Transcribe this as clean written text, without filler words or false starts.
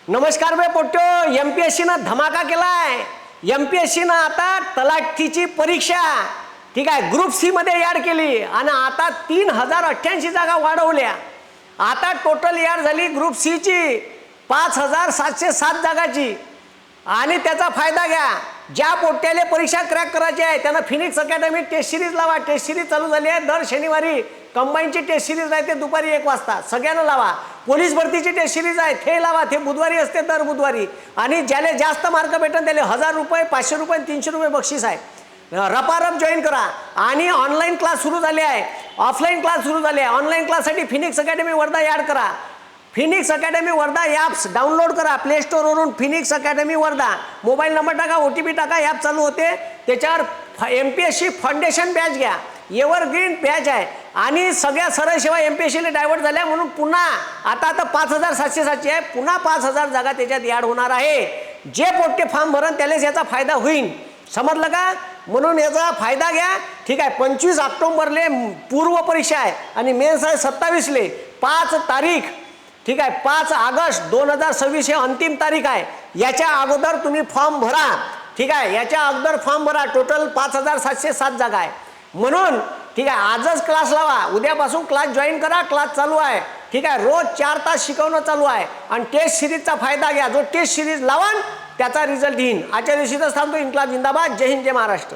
नमस्कार बे पोट्यो, एमपीएससी न धमाका केलाय। एमपीएससी न आता तलाठीची परीक्षा ठीक आहे ग्रुप सी मध्ये ऍड केली आणि आता 3088 जागा वाढवल्या। आता टोटल ऍड झाली ग्रुप सी ची 5707 जागाची। आणि त्याचा फायदा घ्या, ज्या पोट्याले परीक्षा क्रॅक करायची आहे त्यांना फिनिक्स अकॅडमी टेस्ट सिरीज लावा। टेस्ट सिरीज चालू झाली आहे, दर शनिवारी कंबाईनची टेस्ट सिरीज राहते दुपारी 1 वाजता, सगळ्यांना लावा। पोलीस भरतीची टेस्ट सिरीज आहे ते लावा, ते बुधवारी असते दर बुधवारी। आणि ज्याला जास्त मार्क भेटन त्याला 1000 रुपये 500 रुपये 300 रुपये बक्षीस आहे। रपारप जॉईन करा। आणि ऑनलाईन क्लास सुरू झाले आहे, ऑफलाईन क्लास सुरू झाले आहे। ऑनलाईन क्लाससाठी फिनिक्स अकॅडमी वर्धा ॲड करा। Phoenix academy Wardha apps download करा प्ले स्टोरवरून। Phoenix academy Wardha mobile number टाका, OTP टाका, ॲप चालू होते। त्याच्यावर एमपीएससी फाउंडेशन बॅच घ्या, एव्हरग्रीन बॅच आहे। आणि सगळ्या सरळ सेवा एमपीएससीला डायव्हर्ट झाल्या म्हणून पुन्हा आता 5707 आहे, पुन्हा 5000 जागा त्याच्यात ॲड होणार आहे। जे पोट्टे फॉर्म भरण त्यालाच याचा फायदा होईल, समजलं का? म्हणून याचा फायदा घ्या ठीक आहे। 25 ऑक्टोबरले पूर्व परीक्षा आहे आणि मेन्स आहे 27ले। 5 तारीख ठीक आहे, 5 ऑगस्ट 2026 हे अंतिम तारीख आहे। याच्या अगोदर तुम्ही फॉर्म भरा ठीक आहे, याच्या अगोदर फॉर्म भरा। टोटल 5707 जागा आहे म्हणून ठीक आहे। आजच क्लास लावा, उद्यापासून क्लास जॉईन करा, क्लास चालू आहे ठीक आहे। रोज 4 तास शिकवणं चालू आहे आणि टेस्ट सिरीजचा फायदा घ्या। जो टेस्ट सिरीज लावाल त्याचा रिझल्ट येईल। आजच्या दिवशीच थांबतो। इन्क्लाब जिंदाबाद, जय हिंद, जय महाराष्ट्र।